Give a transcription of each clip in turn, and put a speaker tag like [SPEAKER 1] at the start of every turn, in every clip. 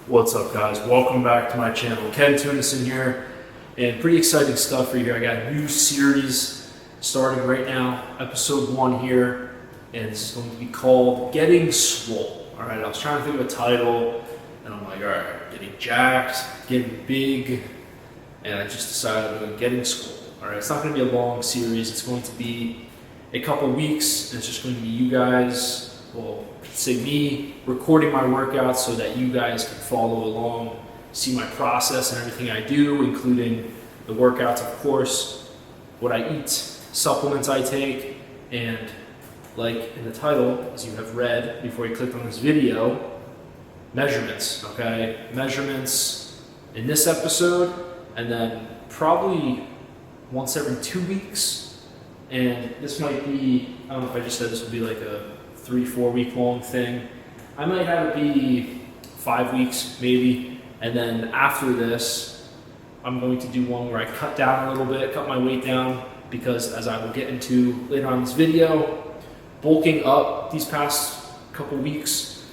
[SPEAKER 1] What's up, guys? Welcome back to my channel. Ken Tunison here, and pretty exciting stuff for you here. I got a new series starting right now, episode 1 here, and it's going to be called Getting Swole. All right, I was trying to think of a title, and I'm like, all right, getting jacked, getting big, and I just decided I'm going Getting Swole. All right, it's not going to be a long series. It's going to be a couple weeks, and it's just going to be you guys, well, say me, recording my workouts so that you guys can follow along, see my process and everything I do, including the workouts, of course, what I eat, supplements I take, and like in the title, as you have read before you clicked on this video, measurements, okay? Measurements in this episode, and then probably once every 2 weeks, and this might be, I don't know if I just said this would be like a 3-4 week long thing. I might have it be 5 weeks maybe, and then after this I'm going to do one where I cut down a little bit, cut my weight down, because as I will get into later on in this video, bulking up these past couple weeks,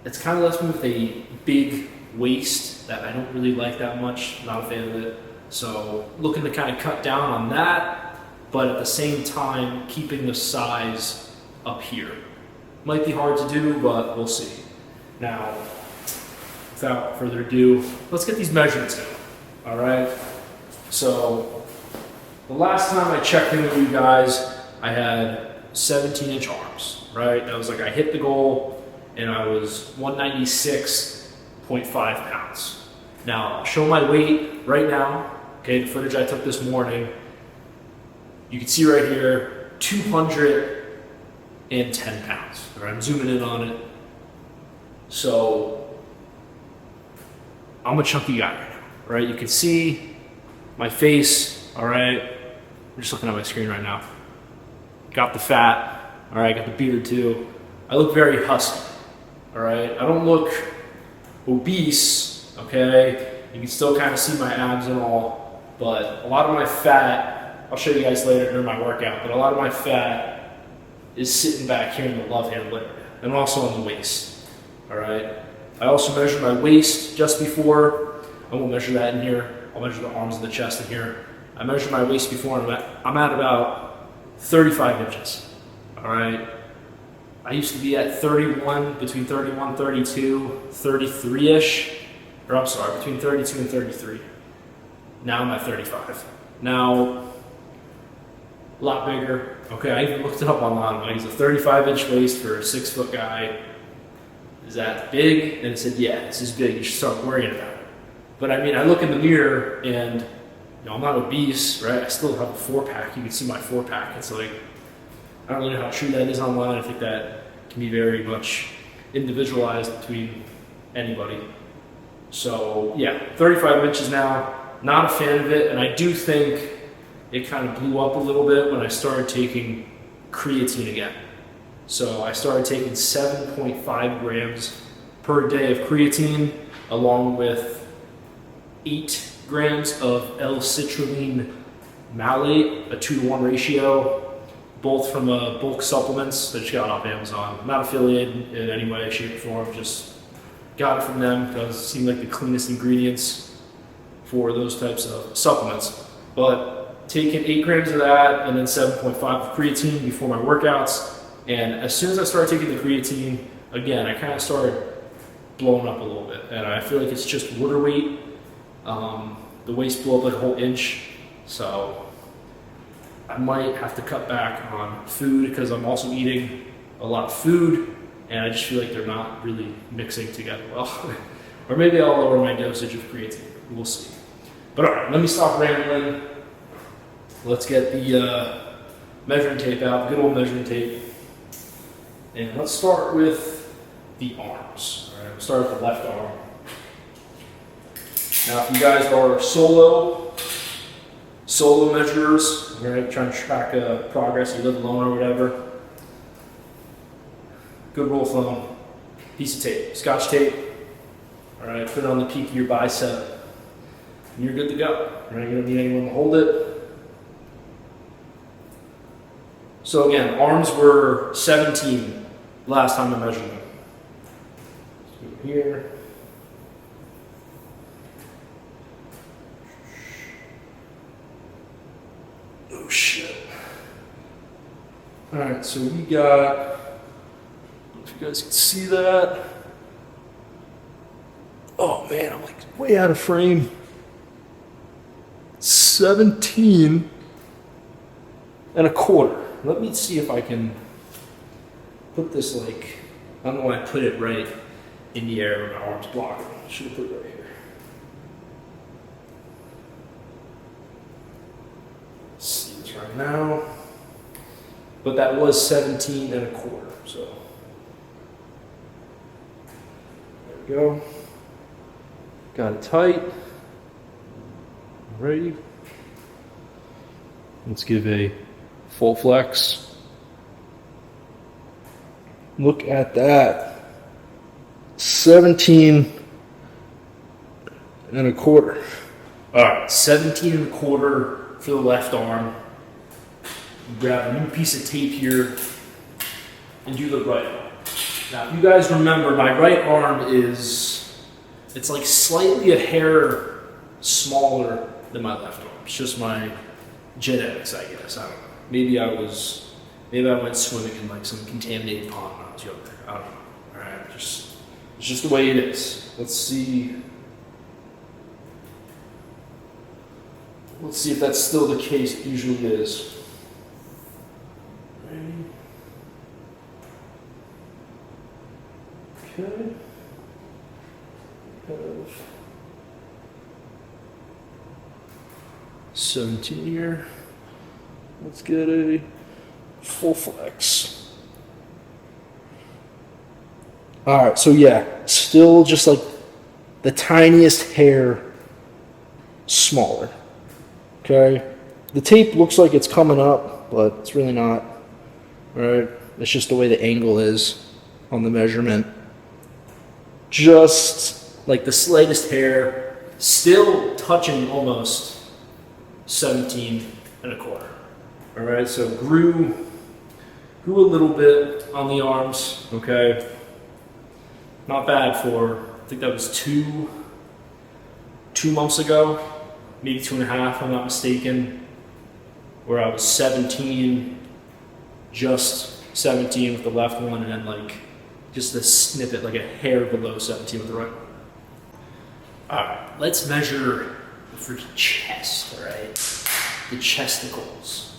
[SPEAKER 1] it's kind of left me with a big waist that I don't really like that much, not a fan of it. So looking to kind of cut down on that, but at the same time keeping the size up here. Might be hard to do, but we'll see. Now, without further ado, let's get these measurements going, all right? So, the last time I checked in with you guys, I had 17-inch arms, right? That was like I hit the goal, and I was 196.5 pounds. Now, I'll show my weight right now, okay, the footage I took this morning. You can see right here, 210 pounds. All right, I'm zooming in on it. So I'm a chunky guy right now, right? You can see my face, all right? I'm just looking at my screen right now. Got the fat, all right, got the beard too. I look very husky, all right? I don't look obese, okay? You can still kind of see my abs and all, but a lot of my fat, I'll show you guys later during my workout, but a lot of my fat is sitting back here in the love handle area, and also on the waist, all right? I also measure my waist just before. I won't measure that in here. I'll measure the arms and the chest in here. I measure my waist before, and I'm at about 35 inches, all right? I used to be at 31, between 31, 32, 33-ish, or I'm sorry, between 32 and 33. Now I'm at 35. Now, a lot bigger. Okay, I even looked it up online. I use a 35-inch waist for a 6-foot guy. Is that big? And it said, yeah, this is big. You should start worrying about it. But I mean, I look in the mirror and, you know, I'm not obese, right? I still have a 4-pack. You can see my 4-pack. It's like, I don't really know how true that is online. I think that can be very much individualized between anybody. So yeah, 35 inches now. Not a fan of it, and I do think it kind of blew up a little bit when I started taking creatine again. So I started taking 7.5 grams per day of creatine, along with 8 grams of L-citrulline malate, a 2-to-1 ratio, both from bulk supplements that you got off Amazon. I'm not affiliated in any way, shape, or form, just got it from them because it seemed like the cleanest ingredients for those types of supplements. But taking 8 grams of that and then 7.5 of creatine before my workouts. And as soon as I started taking the creatine, again, I kind of started blowing up a little bit. And I feel like it's just water weight. The waist blew up like a whole inch. So I might have to cut back on food because I'm also eating a lot of food. And I just feel like they're not really mixing together well. Or maybe I'll lower my dosage of creatine. We'll see. But all right, let me stop rambling. Let's get the measuring tape out, good old measuring tape. And let's start with the arms. All right, we'll start with the left arm. Now, if you guys are solo measurers, all right, trying to track progress, you live alone or whatever, good rule of thumb, piece of tape, Scotch tape. All right, put it on the peak of your bicep, and you're good to go. All right, you don't need anyone to hold it. So again, arms were 17 last time I measured them. Here. Oh shit. Alright, so we got, if you guys can see that. Oh man, I'm like way out of frame. 17 and a quarter. Let me see if I can put this like, I don't know why I put it right in the air where my arm's blocking. Should have put it right here. Let's see this right now. But that was 17 and a quarter, so. There we go. Got it tight. Alrighty. Let's give a full flex. Look at that. 17 and a quarter. Alright, 17 and a quarter for the left arm. Grab a new piece of tape here and do the right arm. Now, if you guys remember, my right arm is, it's like slightly a hair smaller than my left arm. It's just my genetics, I guess. I don't know. Maybe I went swimming in like some contaminated pond when I was younger. I don't know. All right, it's just the way it is. Let's see if that's still the case. It usually is. Okay. 17 here. Let's get a full flex. All right, so yeah, still just like the tiniest hair smaller. Okay, the tape looks like it's coming up, but it's really not. All right, it's just the way the angle is on the measurement. Just like the slightest hair, still touching almost 17 and a quarter. All right, so grew a little bit on the arms, okay? Not bad for, I think that was two months ago, maybe 2.5, if I'm not mistaken, where I was 17, just 17 with the left one, and then like just a snippet, like a hair below 17 with the right one. All right, let's measure the freaking chest, all right? The chesticles.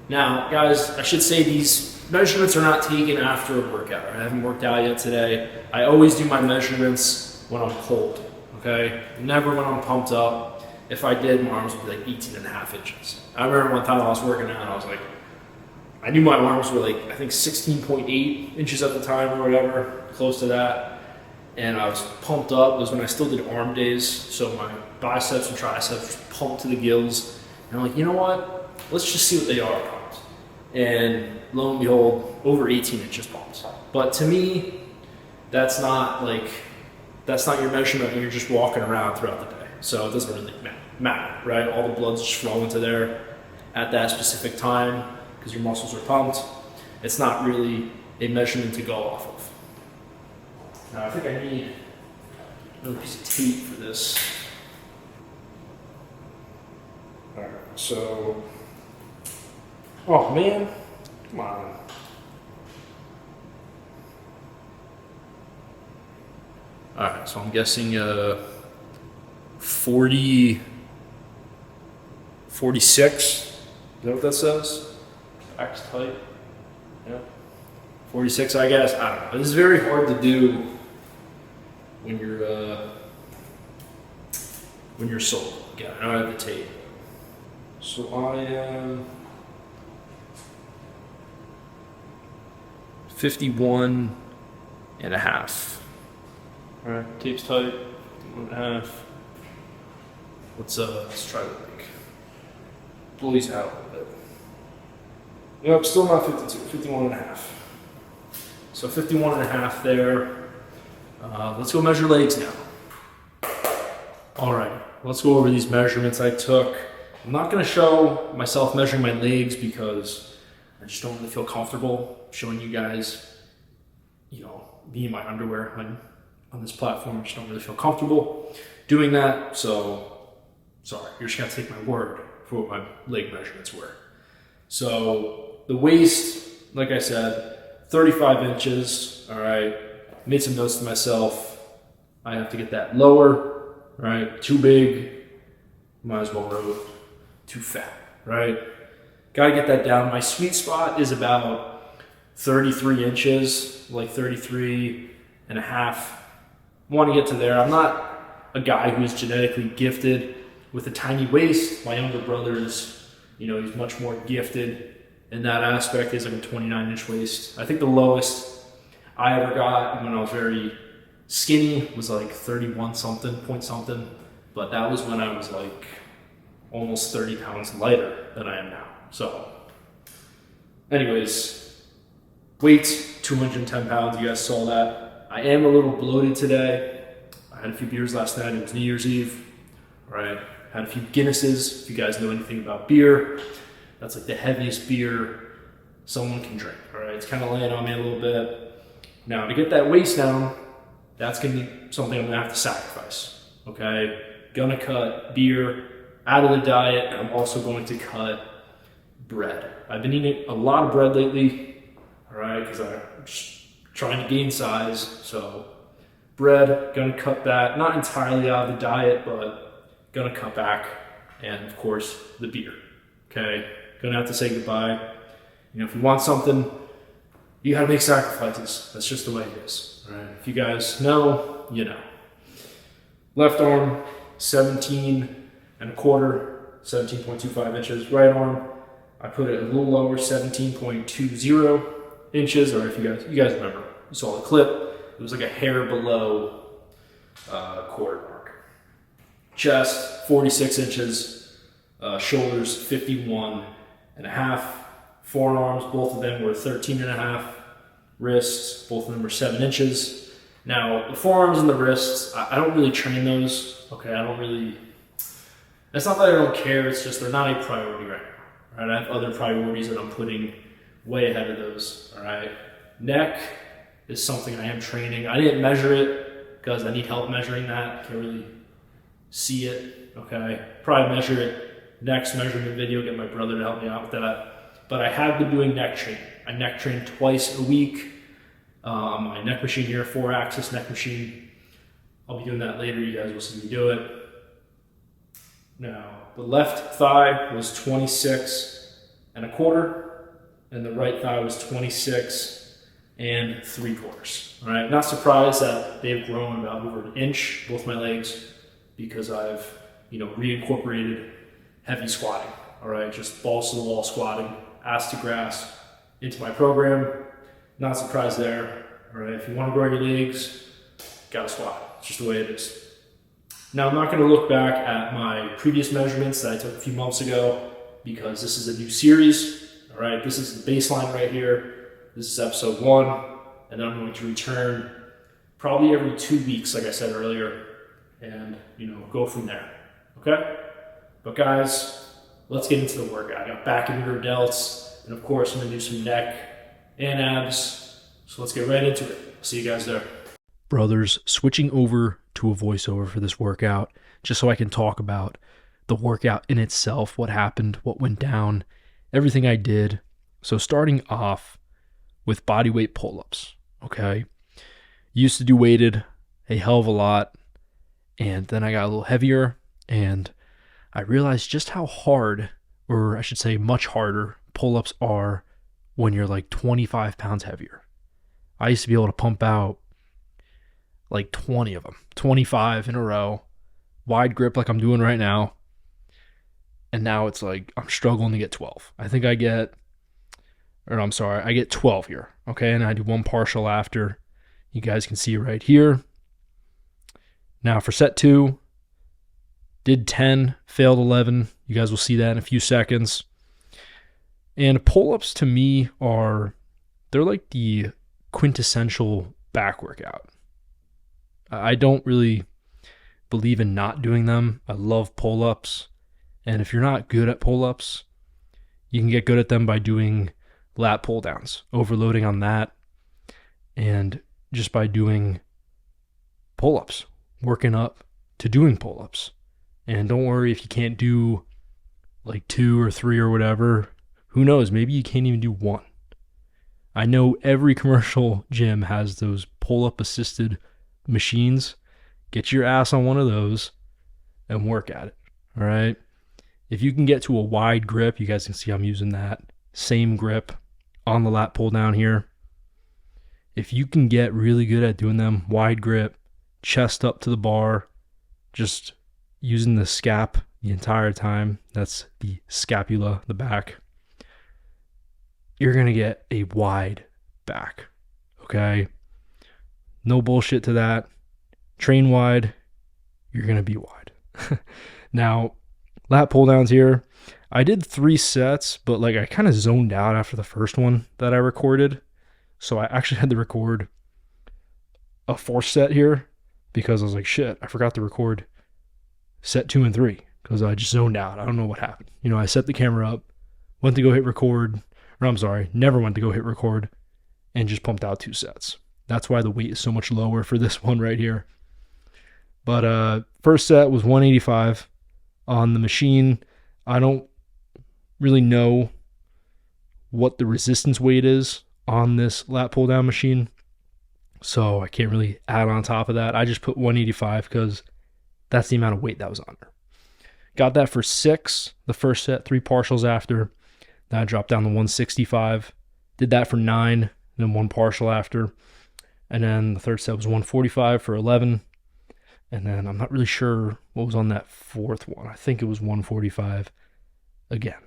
[SPEAKER 1] Now, guys, I should say these measurements are not taken after a workout. Right? I haven't worked out yet today. I always do my measurements when I'm cold, okay? Never when I'm pumped up. If I did, my arms would be like 18.5 inches. I remember one time I was working out and I was like, I knew my arms were like, I think 16.8 inches at the time or whatever, close to that. And I was pumped up. It was when I still did arm days. So my biceps and triceps pumped to the gills. And I'm like, you know what? Let's just see what they are pumped. And lo and behold, over 18 inches pumped. But to me, that's not your measurement when you're just walking around throughout the day. So it doesn't really matter, right? All the blood's just flowing to there at that specific time because your muscles are pumped. It's not really a measurement to go off of. Now I think I need another piece of tape for this. All right, so, oh man, come on. All right, so I'm guessing 46. Is that what that says? X tight. Yeah. 46, I guess. I don't know. This is very hard to do when you're solo. Again, I don't have the tape. So I am 51 and a half. All right, tape's tight. 51 and a half. Let's try to like blow these out a little bit. Yep, still not 52. 51 and a half. So 51 and a half there. Let's go measure legs now. All right, let's go over these measurements I took. I'm not gonna show myself measuring my legs because I just don't really feel comfortable showing you guys, me in my underwear when on this platform. I just don't really feel comfortable doing that. So, sorry, you're just gonna take my word for what my leg measurements were. So the waist, like I said, 35 inches, all right. Made some notes to myself. I have to get that lower, right? Too big, might as well row too fat, right? Gotta get that down. My sweet spot is about 33 inches, like 33 and a half. Want to get to there. I'm not a guy who's genetically gifted with a tiny waist. My younger brother is, he's much more gifted in that aspect. He's like a 29-inch waist. I think the lowest I ever got when I was very skinny was like 31 something, point something. But that was when I was like almost 30 pounds lighter than I am now. So, anyways, weight, 210 pounds. You guys saw that. I am a little bloated today. I had a few beers last night. It was New Year's Eve. All right. Had a few Guinnesses. If you guys know anything about beer, that's like the heaviest beer someone can drink. All right. It's kind of laying on me a little bit. Now, to get that waist down, that's going to be something I'm going to have to sacrifice. Okay. Gonna cut beer out of the diet, and I'm also going to cut bread. I've been eating a lot of bread lately, all right, because I'm just trying to gain size. So bread, gonna cut that, not entirely out of the diet, but gonna cut back. And of course, the beer, okay? Gonna have to say goodbye. If you want something, you gotta make sacrifices. That's just the way it is, all right? If you guys know, you know. Left arm, 17 and a quarter, 17.25 inches. Right arm, I put it a little lower, 17.20 inches, or if you guys remember, you saw the clip, it was like a hair below quarter mark. Chest, 46 inches, shoulders, 51 and a half. Forearms, both of them were 13 and a half. Wrists, both of them were 7 inches. Now, the forearms and the wrists, I don't really train those, okay? It's not that I don't care, it's just they're not a priority right now. Right, I have other priorities that I'm putting way ahead of those, all right? Neck is something I am training. I didn't measure it because I need help measuring that. I can't really see it, okay? Probably measure it next measurement video, get my brother to help me out with that. But I have been doing neck training. I neck train twice a week. My neck machine here, 4-axis neck machine. I'll be doing that later. You guys will see me do it. Now, the left thigh was 26 and a quarter, and the right thigh was 26 and 3/4. All right, not surprised that they've grown about over an inch, both my legs, because I've, reincorporated heavy squatting. All right, just balls to the wall squatting, ass to grass into my program. Not surprised there. All right, if you want to grow your legs, gotta squat. It's just the way it is. Now, I'm not going to look back at my previous measurements that I took a few months ago because this is a new series, all right? This is the baseline right here. This is episode 1, and then I'm going to return probably every 2 weeks, like I said earlier, and, go from there, okay? But guys, let's get into the workout. I got back and rear delts, and of course, I'm going to do some neck and abs, so let's get right into it. See you guys there.
[SPEAKER 2] Brothers, switching over to a voiceover for this workout, just so I can talk about the workout in itself, what happened, what went down, everything I did. So starting off with bodyweight pull-ups, okay? Used to do weighted a hell of a lot, and then I got a little heavier, and I realized just how hard, or I should say much harder, pull-ups are when you're like 25 pounds heavier. I used to be able to pump out like 20 of them, 25 in a row, wide grip like I'm doing right now. And now it's like I'm struggling to get 12. I get 12 here, okay? And I do one partial after. You guys can see right here. Now for set 2, did 10, failed 11. You guys will see that in a few seconds. And pull-ups to me they're like the quintessential back workout. I don't really believe in not doing them. I love pull-ups. And if you're not good at pull-ups, you can get good at them by doing lat pull-downs, overloading on that, and just by doing pull-ups, working up to doing pull-ups. And don't worry if you can't do like 2 or 3 or whatever. Who knows? Maybe you can't even do 1. I know every commercial gym has those pull-up assisted machines. Get your ass on one of those and work at it. All right. If you can get to a wide grip, you guys can see I'm using that same grip on the lat pull down here. If you can get really good at doing them, wide grip, chest up to the bar, just using the scap the entire time, that's the scapula, the back, you're going to get a wide back. Okay. No bullshit to that. Train wide, you're going to be wide. Now, lat pull downs here, I did 3 sets, but like I kind of zoned out after the first one that I recorded. So I actually had to record a 4th set here because I was like, shit, I forgot to record set 2 and 3 because I just zoned out. I don't know what happened. You know, I set the camera up, went to go hit record, or I'm sorry, never went to go hit record, and just pumped out 2 sets. That's why the weight is so much lower for this one right here. But first set was 185 on the machine. I don't really know what the resistance weight is on this lat pull down machine, so I can't really add on top of that. I just put 185 because that's the amount of weight that was on there. Got that for 6 the first set, 3 partials after. Then I dropped down to 165. Did that for 9, then 1 partial after. And then the third set was 145 for 11. And then I'm not really sure what was on that 4th one. I think it was 145 again.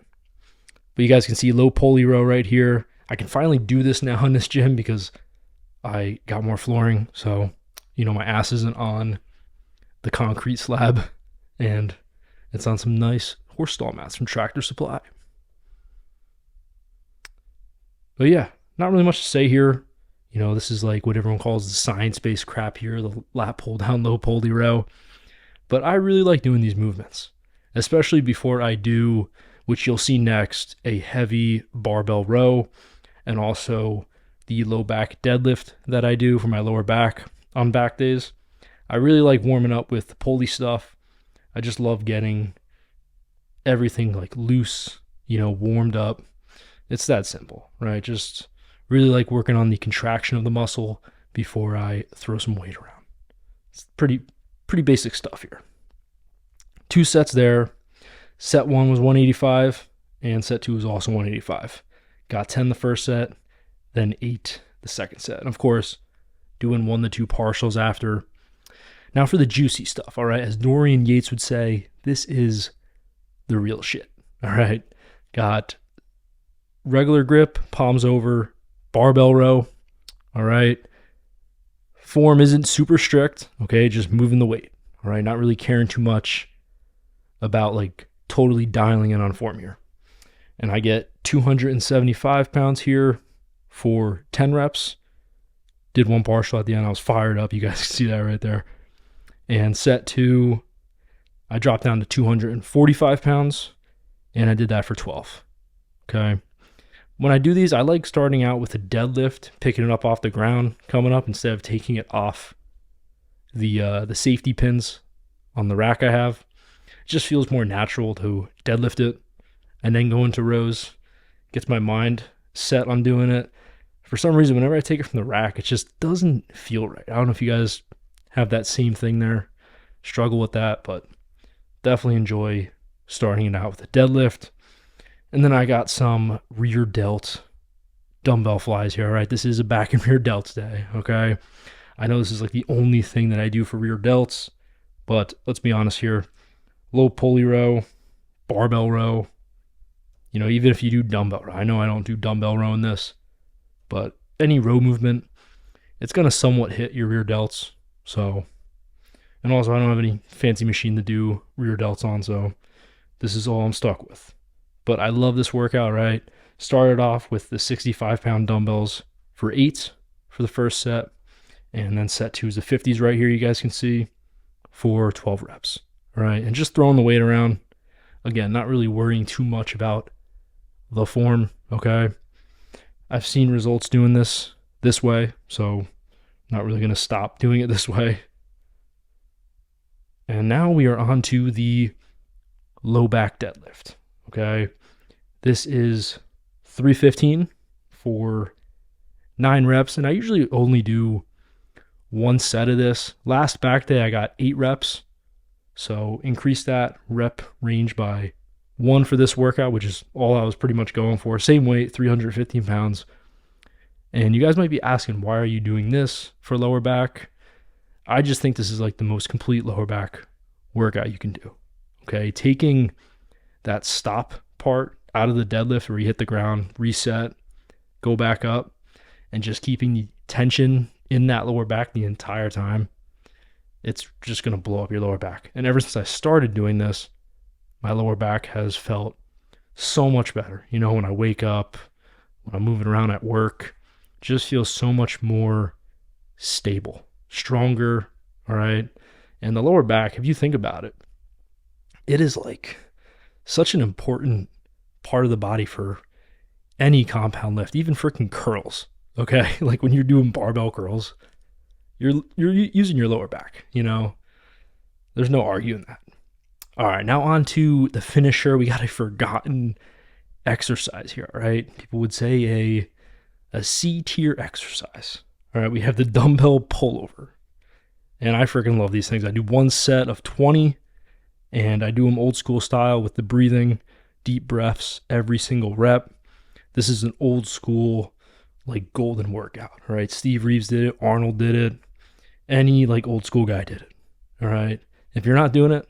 [SPEAKER 2] But you guys can see low pulley row right here. I can finally do this now in this gym because I got more flooring. So, you know, my ass isn't on the concrete slab and it's on some nice horse stall mats from Tractor Supply. But yeah, not really much to say here. You know, this is like what everyone calls the science-based crap here, the lat pull down, low pulley row. But I really like doing these movements, especially before I do, which you'll see next, a heavy barbell row, and also the low back deadlift that I do for my lower back on back days. I really like warming up with the pulley stuff. I just love getting everything like loose, you know, warmed up. It's that simple, right? Just really like working on the contraction of the muscle before I throw some weight around. It's pretty basic stuff here. 2 sets there. Set 1 was 185 and set 2 was also 185. Got 10 the first set, then 8 the second set. And of course, doing 1 to 2 partials after. Now for the juicy stuff, all right? As Dorian Yates would say, this is the real shit, all right? Got regular grip, palms over, barbell row, all right? Form isn't super strict, okay? Just moving the weight, all right? Not really caring too much about like totally dialing in on form here. And I get 275 pounds here for 10 reps. Did 1 partial at the end. I was fired up. You guys can see that right there. And set 2, I dropped down to 245 pounds, and I did that for 12. Okay. When I do these, I like starting out with a deadlift, picking it up off the ground, coming up instead of taking it off the safety pins on the rack I have. It just feels more natural to deadlift it and then go into rows. Gets my mind set on doing it. For some reason, whenever I take it from the rack, it just doesn't feel right. I don't know if you guys have that same thing there. Struggle with that, but definitely enjoy starting it out with a deadlift. And then I got some rear delt dumbbell flies here, all right? This is a back and rear delts day, okay? I know this is like the only thing that I do for rear delts, but let's be honest here. Low pulley row, barbell row, you know, even if you do dumbbell row. I know I don't do dumbbell row in this, but any row movement, it's going to somewhat hit your rear delts. So, and also I don't have any fancy machine to do rear delts on, so this is all I'm stuck with. But I love this workout, right? Started off with the 65-pound dumbbells for 8 for the first set, and then set 2 is the 50s right here, you guys can see, for 12 reps, right? And just throwing the weight around. Again, not really worrying too much about the form, okay? I've seen results doing this way, so not really going to stop doing it this way. And now we are on to the low back deadlift. Okay. This is 315 for 9 reps. And I usually only do one set of this. Last back day, I got 8 reps. So increase that rep range by 1 for this workout, which is all I was pretty much going for. Same weight, 315 pounds. And you guys might be asking, why are you doing this for lower back? I just think this is like the most complete lower back workout you can do. Okay, taking that stop part out of the deadlift where you hit the ground, reset, go back up, and just keeping the tension in that lower back the entire time, it's just going to blow up your lower back. And ever since I started doing this, my lower back has felt so much better. You know, when I wake up, when I'm moving around at work, it just feels so much more stable, stronger, all right? And the lower back, if you think about it, it is like such an important part of the body for any compound lift, even freaking curls, okay? Like when you're doing barbell curls, you're using your lower back, you know? There's no arguing that. All right, now on to the finisher. We got a forgotten exercise here, all right? People would say a C tier exercise. All right, we have the dumbbell pullover. And I freaking love these things. I do one set of 20, and I do them old school style with the breathing, deep breaths every single rep. This is an old school, like golden workout, all right? Steve Reeves did it, Arnold did it, any like old school guy did it, all right? If you're not doing it,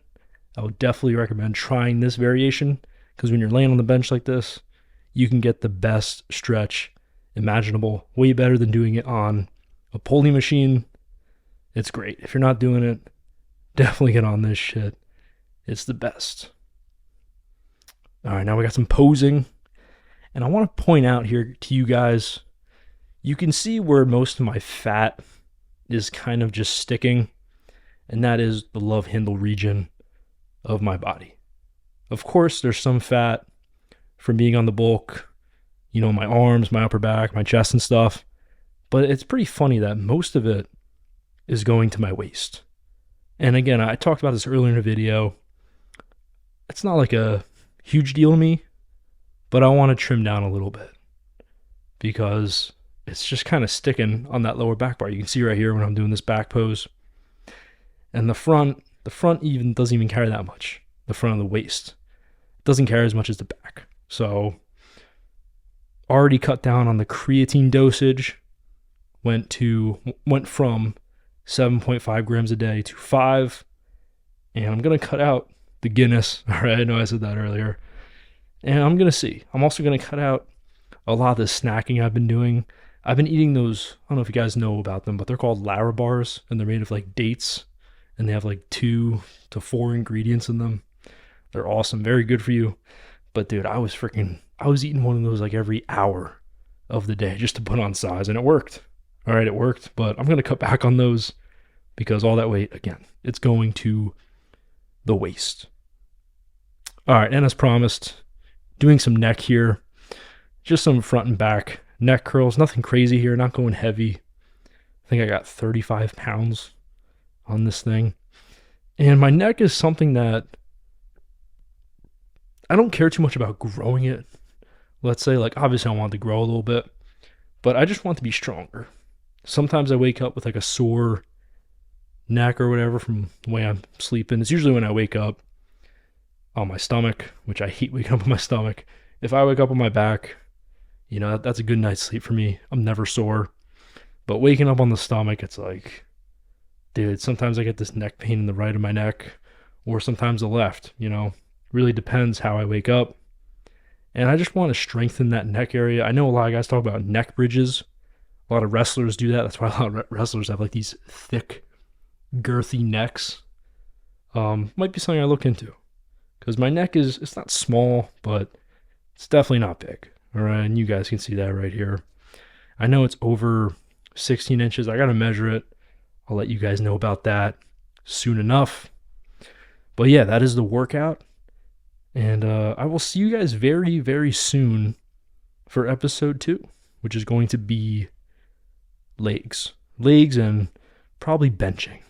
[SPEAKER 2] I would definitely recommend trying this variation, because when you're laying on the bench like this, you can get the best stretch imaginable, way better than doing it on a pulley machine. It's great. If you're not doing it, definitely get on this shit. It's the best. All right, now we got some posing. And I want to point out here to you guys, you can see where most of my fat is kind of just sticking, and that is the love handle region of my body. Of course, there's some fat from being on the bulk, you know, my arms, my upper back, my chest and stuff. But it's pretty funny that most of it is going to my waist. And again, I talked about this earlier in the video. It's not like a huge deal to me, but I want to trim down a little bit because it's just kind of sticking on that lower back bar. You can see right here when I'm doing this back pose. And the front even doesn't even carry that much. The front of the waist doesn't carry as much as the back. So already cut down on the creatine dosage, went from 7.5 grams a day to 5. And I'm going to cut out the Guinness. All right, I know I said that earlier. And I'm going to see. I'm also going to cut out a lot of the snacking I've been doing. I've been eating those, I don't know if you guys know about them, but they're called Lara bars, and they're made of like dates, and they have like 2 to 4 ingredients in them. They're awesome, very good for you. But dude, I was eating one of those like every hour of the day just to put on size, and it worked. All right, it worked, but I'm going to cut back on those because all that weight, again, it's going to the waist. All right, and as promised, doing some neck here, just some front and back neck curls, nothing crazy here, not going heavy. I think I got 35 pounds on this thing. And my neck is something that I don't care too much about growing it. Let's say, like, obviously I want it to grow a little bit, but I just want it to be stronger. Sometimes I wake up with like a sore neck or whatever from the way I'm sleeping. It's usually when I wake up on my stomach, which I hate waking up on my stomach. If I wake up on my back, you know, that's a good night's sleep for me. I'm never sore. But waking up on the stomach, it's like, dude, sometimes I get this neck pain in the right of my neck, or sometimes the left, you know. Really depends how I wake up. And I just want to strengthen that neck area. I know a lot of guys talk about neck bridges. A lot of wrestlers do that. That's why a lot of wrestlers have like these thick, girthy necks. Might be something I look into. Because my neck it's not small, but it's definitely not big. All right, and you guys can see that right here. I know it's over 16 inches. I got to measure it. I'll let you guys know about that soon enough. But yeah, that is the workout. And I will see you guys very, very soon for episode 2, which is going to be legs and probably benching.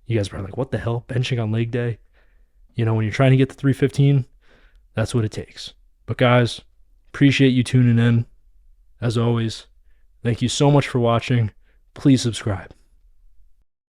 [SPEAKER 2] You guys are probably like, what the hell? Benching on leg day? You know, when you're trying to get to 315, that's what it takes. But guys, appreciate you tuning in. As always, thank you so much for watching. Please subscribe.